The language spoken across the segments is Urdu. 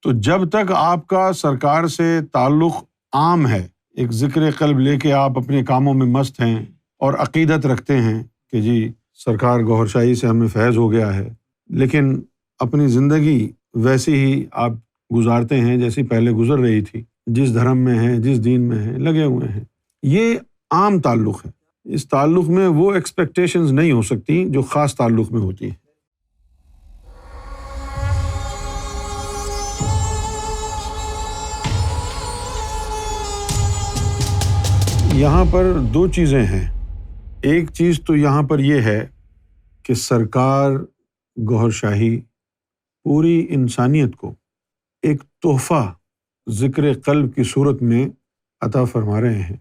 تو جب تک آپ کا سرکار سے تعلق عام ہے، ایک ذکر قلب لے کے آپ اپنے کاموں میں مست ہیں اور عقیدت رکھتے ہیں کہ جی سرکار گوہر شاہی سے ہمیں فیض ہو گیا ہے، لیکن اپنی زندگی ویسی ہی آپ گزارتے ہیں جیسی پہلے گزر رہی تھی، جس دھرم میں ہیں، جس دین میں ہیں، لگے ہوئے ہیں، یہ عام تعلق ہے۔ اس تعلق میں وہ ایکسپیکٹیشنز نہیں ہو سکتی جو خاص تعلق میں ہوتی ہیں۔ یہاں پر دو چیزیں ہیں۔ ایک چیز تو یہاں پر یہ ہے کہ سرکار گوہر شاہی پوری انسانیت کو ایک تحفہ ذکر قلب کی صورت میں عطا فرما رہے ہیں،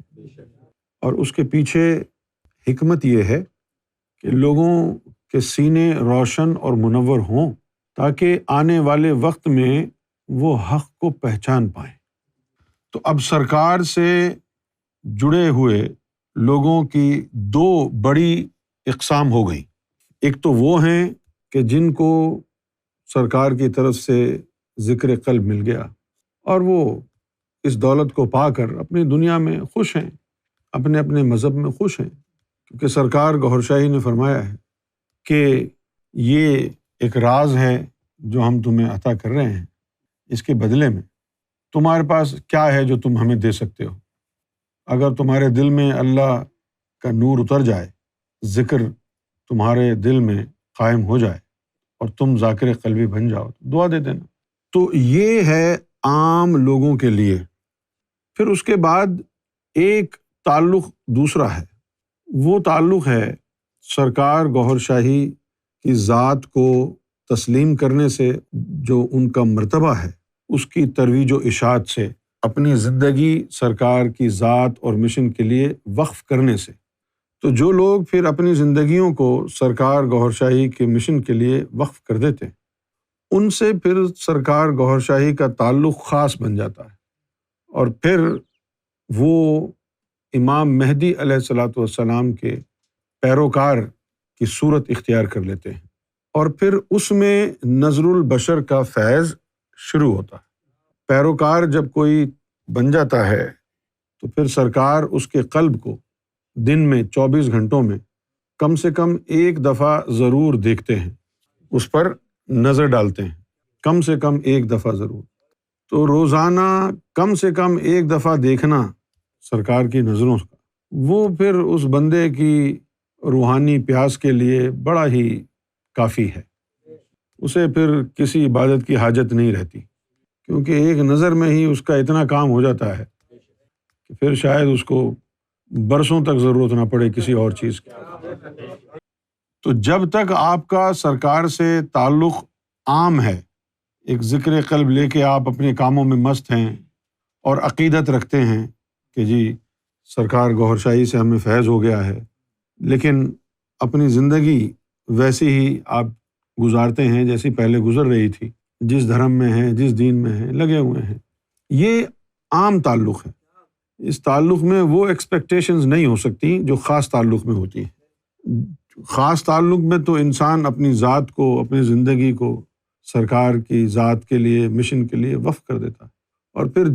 اور اس کے پیچھے حکمت یہ ہے کہ لوگوں کے سینے روشن اور منور ہوں تاکہ آنے والے وقت میں وہ حق کو پہچان پائیں۔ تو اب سرکار سے جڑے ہوئے لوگوں کی دو بڑی اقسام ہو گئی۔ ایک تو وہ ہیں کہ جن کو سرکار کی طرف سے ذکر قلب مل گیا اور وہ اس دولت کو پا کر اپنی دنیا میں خوش ہیں، اپنے اپنے مذہب میں خوش ہیں، کیونکہ سرکار گوہر شاہی نے فرمایا ہے کہ یہ ایک راز ہے جو ہم تمہیں عطا کر رہے ہیں، اس کے بدلے میں تمہارے پاس کیا ہے جو تم ہمیں دے سکتے ہو؟ اگر تمہارے دل میں اللہ کا نور اتر جائے، ذکر تمہارے دل میں قائم ہو جائے اور تم ذاکر قلبی بن جاؤ تو دعا دے دینا۔ تو یہ ہے عام لوگوں کے لیے۔ پھر اس کے بعد ایک تعلق دوسرا ہے، وہ تعلق ہے سرکار گوہر شاہی کی ذات کو تسلیم کرنے سے، جو ان کا مرتبہ ہے اس کی ترویج و اشاعت سے، اپنی زندگی سرکار کی ذات اور مشن کے لیے وقف کرنے سے۔ تو جو لوگ پھر اپنی زندگیوں کو سرکار گوہر شاہی کے مشن کے لیے وقف کر دیتے ہیں، ان سے پھر سرکار گوہر شاہی کا تعلق خاص بن جاتا ہے، اور پھر وہ امام مہدی علیہ الصلوۃ والسلام کے پیروکار کی صورت اختیار کر لیتے ہیں، اور پھر اس میں نظر البشر کا فیض شروع ہوتا ہے۔ پیروکار جب کوئی بن جاتا ہے تو پھر سرکار اس کے قلب کو دن میں 24 گھنٹوں میں کم سے کم ایک دفعہ ضرور دیکھتے ہیں، اس پر نظر ڈالتے ہیں، کم سے کم ایک دفعہ ضرور۔ تو روزانہ کم سے کم ایک دفعہ دیکھنا سرکار کی نظروں کا، وہ پھر اس بندے کی روحانی پیاس کے لیے بڑا ہی کافی ہے، اسے پھر کسی عبادت کی حاجت نہیں رہتی، کیونکہ ایک نظر میں ہی اس کا اتنا کام ہو جاتا ہے کہ پھر شاید اس کو برسوں تک ضرورت نہ پڑے کسی اور چیز کی۔ تو جب تک آپ کا سرکار سے تعلق عام ہے، ایک ذکر قلب لے کے آپ اپنے کاموں میں مست ہیں اور عقیدت رکھتے ہیں کہ جی سرکار گوہر شاہی سے ہمیں فیض ہو گیا ہے، لیکن اپنی زندگی ویسی ہی آپ گزارتے ہیں جیسی پہلے گزر رہی تھی، جس دھرم میں ہیں، جس دین میں ہیں، لگے ہوئے ہیں، یہ عام تعلق ہے۔ اس تعلق میں وہ ایکسپیکٹیشنز نہیں ہو سکتی جو خاص تعلق میں ہوتی ہیں۔ خاص تعلق میں تو انسان اپنی ذات کو، اپنی زندگی کو سرکار کی ذات کے لیے، مشن کے لیے وقف کر دیتا ہے، اور پھر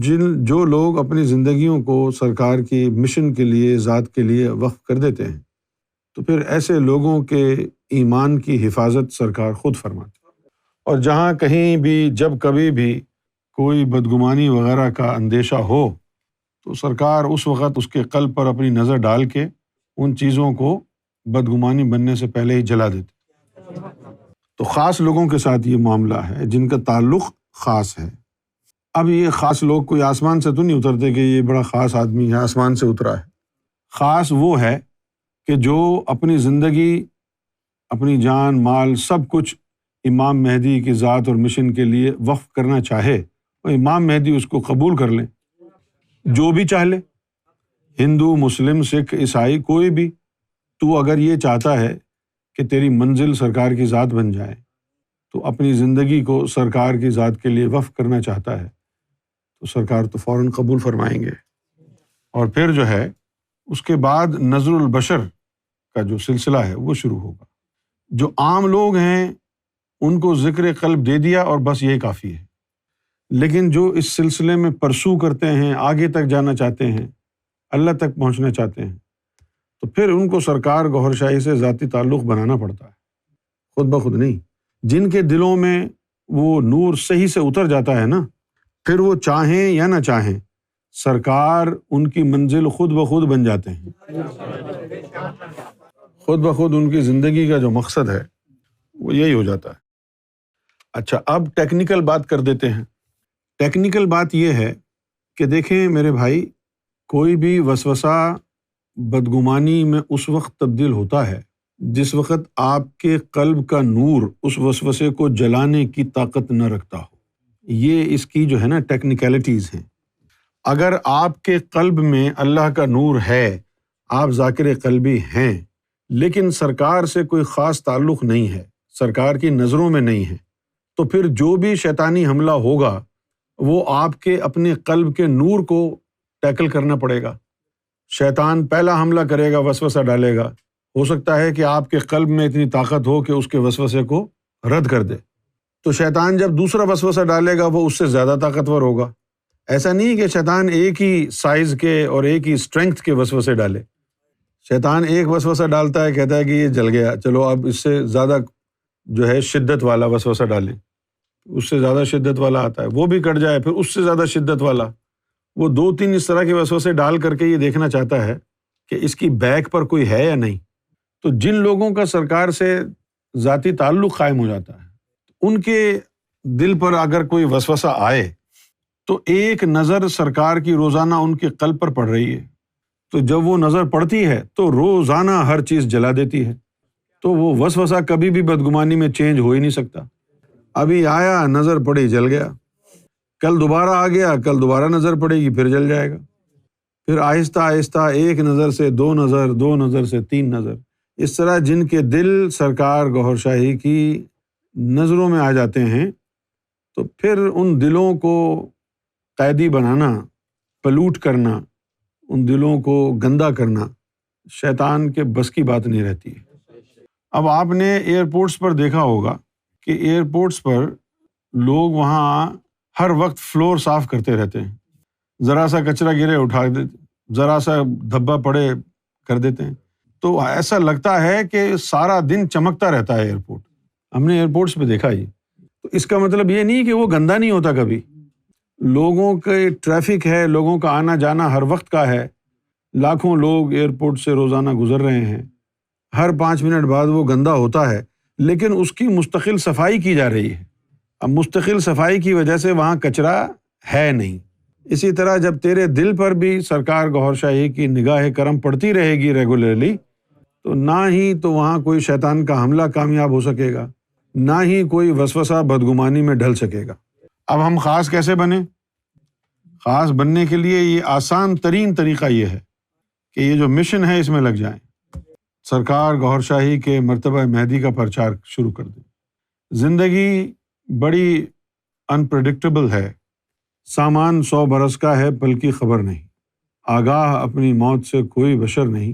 جو لوگ اپنی زندگیوں کو سرکار کی مشن کے لیے، ذات کے لیے وقف کر دیتے ہیں، تو پھر ایسے لوگوں کے ایمان کی حفاظت سرکار خود فرماتے ہیں۔ اور جہاں کہیں بھی جب کبھی بھی کوئی بدگمانی وغیرہ کا اندیشہ ہو تو سرکار اس وقت اس کے قلب پر اپنی نظر ڈال کے ان چیزوں کو بدگمانی بننے سے پہلے ہی جلا دیتے۔ تو خاص لوگوں کے ساتھ یہ معاملہ ہے جن کا تعلق خاص ہے۔ اب یہ خاص لوگ کوئی آسمان سے تو نہیں اترتے کہ یہ بڑا خاص آدمی ہے آسمان سے اترا ہے۔ خاص وہ ہے کہ جو اپنی زندگی، اپنی جان، مال، سب کچھ امام مہدی کی ذات اور مشن کے لیے وقف کرنا چاہے، اور امام مہدی اس کو قبول کر لیں، جو بھی چاہ لے، ہندو، مسلم، سکھ، عیسائی، کوئی بھی۔ تو اگر یہ چاہتا ہے کہ تیری منزل سرکار کی ذات بن جائے، تو اپنی زندگی کو سرکار کی ذات کے لیے وقف کرنا چاہتا ہے، تو سرکار تو فوراً قبول فرمائیں گے۔ اور پھر جو ہے اس کے بعد نظر البشر کا جو سلسلہ ہے وہ شروع ہوگا۔ جو عام لوگ ہیں ان کو ذکر قلب دے دیا اور بس یہی کافی ہے۔ لیکن جو اس سلسلے میں پرسو کرتے ہیں، آگے تک جانا چاہتے ہیں، اللہ تک پہنچنا چاہتے ہیں، تو پھر ان کو سرکار گوھر شاہی سے ذاتی تعلق بنانا پڑتا ہے، خود بخود نہیں۔ جن کے دلوں میں وہ نور صحیح سے اتر جاتا ہے نا، پھر وہ چاہیں یا نہ چاہیں، سرکار ان کی منزل خود بخود بن جاتے ہیں، خود بخود ان کی زندگی کا جو مقصد ہے وہ یہی ہو جاتا ہے۔ اچھا، اب ٹیکنیکل بات کر دیتے ہیں۔ ٹیکنیکل بات یہ ہے کہ دیکھیں میرے بھائی، کوئی بھی وسوسہ بدگمانی میں اس وقت تبدیل ہوتا ہے جس وقت آپ کے قلب کا نور اس وسوسے کو جلانے کی طاقت نہ رکھتا ہو۔ یہ اس کی جو ہے نا ٹیکنیکلٹیز ہیں۔ اگر آپ کے قلب میں اللہ کا نور ہے، آپ ذاکر قلبی ہیں، لیکن سرکار سے کوئی خاص تعلق نہیں ہے، سرکار کی نظروں میں نہیں ہے، تو پھر جو بھی شیطانی حملہ ہوگا وہ آپ کے اپنے قلب کے نور کو ٹیکل کرنا پڑے گا۔ شیطان پہلا حملہ کرے گا، وسوسہ ڈالے گا، ہو سکتا ہے کہ آپ کے قلب میں اتنی طاقت ہو کہ اس کے وسوسے کو رد کر دے، تو شیطان جب دوسرا وسوسہ ڈالے گا وہ اس سے زیادہ طاقتور ہوگا۔ ایسا نہیں کہ شیطان ایک ہی سائز کے اور ایک ہی اسٹرینگتھ کے وسوسے ڈالے۔ شیطان ایک وسوسہ ڈالتا ہے، کہتا ہے کہ یہ جل گیا، چلو اب اس سے زیادہ جو ہے شدت والا وسوسہ ڈالیں، اس سے زیادہ شدت والا آتا ہے، وہ بھی کٹ جائے، پھر اس سے زیادہ شدت والا، وہ 2-3 اس طرح کے وسوسے ڈال کر کے یہ دیکھنا چاہتا ہے کہ اس کی بیک پر کوئی ہے یا نہیں۔ تو جن لوگوں کا سرکار سے ذاتی تعلق قائم ہو جاتا ہے، ان کے دل پر اگر کوئی وسوسہ آئے تو ایک نظر سرکار کی روزانہ ان کے قلب پر پڑ رہی ہے، تو جب وہ نظر پڑتی ہے تو روزانہ ہر چیز جلا دیتی ہے، تو وہ وسوسہ کبھی بھی بدگمانی میں چینج ہو ہی نہیں سکتا۔ ابھی آیا، نظر پڑی، جل گیا، کل دوبارہ آ گیا، کل دوبارہ نظر پڑے گی، پھر جل جائے گا، پھر آہستہ آہستہ ایک نظر سے 2 نظر، 2 نظر سے 3 نظر، اس طرح جن کے دل سرکار گوھر شاہی کی نظروں میں آ جاتے ہیں، تو پھر ان دلوں کو قیدی بنانا، پلوٹ کرنا، ان دلوں کو گندا کرنا شیطان کے بس کی بات نہیں رہتی ہے۔ اب آپ نے ایئرپورٹس پر دیکھا ہوگا کہ ایئرپورٹس پر لوگ وہاں ہر وقت فلور صاف کرتے رہتے ہیں، ذرا سا کچرا گرے اٹھا دیتے، ذرا سا دھبا پڑے کر دیتے ہیں، تو ایسا لگتا ہے کہ سارا دن چمکتا رہتا ہے ایئرپورٹ۔ ہم نے ایئرپورٹس پہ دیکھا ہی، تو اس کا مطلب یہ نہیں کہ وہ گندا نہیں ہوتا کبھی، لوگوں کے ٹریفک ہے، لوگوں کا آنا جانا ہر وقت کا ہے، لاکھوں لوگ ایئرپورٹ سے روزانہ گزر رہے ہیں، ہر 5 منٹ بعد وہ گندا ہوتا ہے، لیکن اس کی مستقل صفائی کی جا رہی ہے۔ اب مستقل صفائی کی وجہ سے وہاں کچرا ہے نہیں۔ اسی طرح جب تیرے دل پر بھی سرکار گوھر شاہی کی نگاہ کرم پڑتی رہے گی ریگولرلی، تو نہ ہی تو وہاں کوئی شیطان کا حملہ کامیاب ہو سکے گا، نہ ہی کوئی وسوسہ بدگمانی میں ڈھل سکے گا۔ اب ہم خاص کیسے بنیں؟ خاص بننے کے لیے یہ آسان ترین طریقہ یہ ہے کہ یہ جو مشن ہے اس میں لگ جائیں، سرکار گوھر شاہی کے مرتبہ مہدی کا پرچار شروع کر دیں۔ زندگی بڑی انپریڈکٹیبل ہے، سامان 100 برس کا ہے پل کی خبر نہیں، آگاہ اپنی موت سے کوئی بشر نہیں،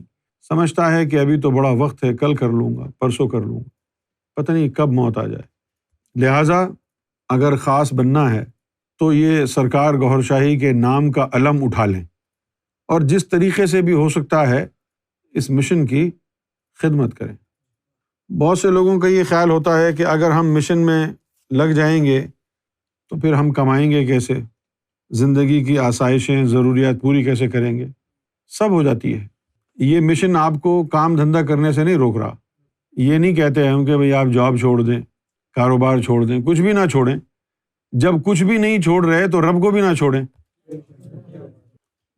سمجھتا ہے کہ ابھی تو بڑا وقت ہے، کل کر لوں گا، پرسوں کر لوں گا، پتہ نہیں کب موت آ جائے۔ لہٰذا اگر خاص بننا ہے تو یہ سرکار گوھر شاہی کے نام کا علم اٹھا لیں، اور جس طریقے سے بھی ہو سکتا ہے اس مشن کی خدمت کریں۔ بہت سے لوگوں کا یہ خیال ہوتا ہے کہ اگر ہم مشن میں لگ جائیں گے تو پھر ہم کمائیں گے کیسے، زندگی کی آسائشیں، ضروریات پوری کیسے کریں گے؟ سب ہو جاتی ہے۔ یہ مشن آپ کو کام دھندا کرنے سے نہیں روک رہا۔ یہ نہیں کہتے ہم کہ بھئی آپ جاب چھوڑ دیں، کاروبار چھوڑ دیں، کچھ بھی نہ چھوڑیں۔ جب کچھ بھی نہیں چھوڑ رہے تو رب کو بھی نہ چھوڑیں،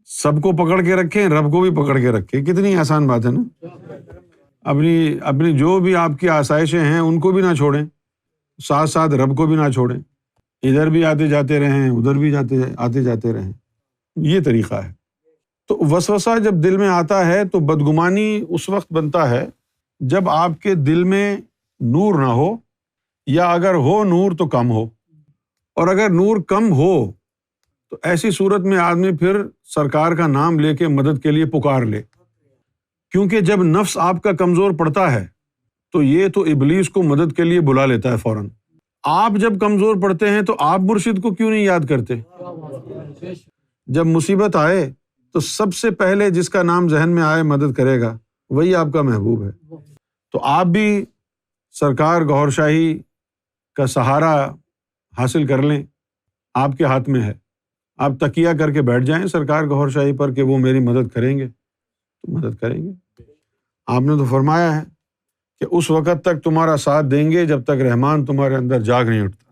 سب کو پکڑ کے رکھیں، رب کو بھی پکڑ کے رکھیں۔ کتنی آسان بات ہے نا۔ اپنی جو بھی آپ کی آسائشیں ہیں ان کو بھی نہ چھوڑیں، ساتھ ساتھ رب کو بھی نہ چھوڑیں، ادھر بھی آتے جاتے رہیں، ادھر بھی آتے جاتے رہیں۔ یہ طریقہ ہے۔ تو وسوسہ جب دل میں آتا ہے تو بدگمانی اس وقت بنتا ہے جب آپ کے دل میں نور نہ ہو، یا اگر ہو نور تو کم ہو، اور اگر نور کم ہو تو ایسی صورت میں آدمی پھر سرکار کا نام لے کے مدد کے لیے پکار لے، کیونکہ جب نفس آپ کا کمزور پڑتا ہے تو یہ تو ابلیس کو مدد کے لیے بلا لیتا ہے فوراً۔ آپ جب کمزور پڑتے ہیں تو آپ مرشد کو کیوں نہیں یاد کرتے؟ جب مصیبت آئے تو سب سے پہلے جس کا نام ذہن میں آئے مدد کرے گا وہی آپ کا محبوب ہے۔ تو آپ بھی سرکار گوھر شاہی کا سہارا حاصل کر لیں، آپ کے ہاتھ میں ہے۔ آپ تکیہ کر کے بیٹھ جائیں سرکار گوھر شاہی پر کہ وہ میری مدد کریں گے تو مدد کریں گے۔ آپ نے تو فرمایا ہے کہ اس وقت تک تمہارا ساتھ دیں گے جب تک رحمان تمہارے اندر جاگ نہیں اٹھتا۔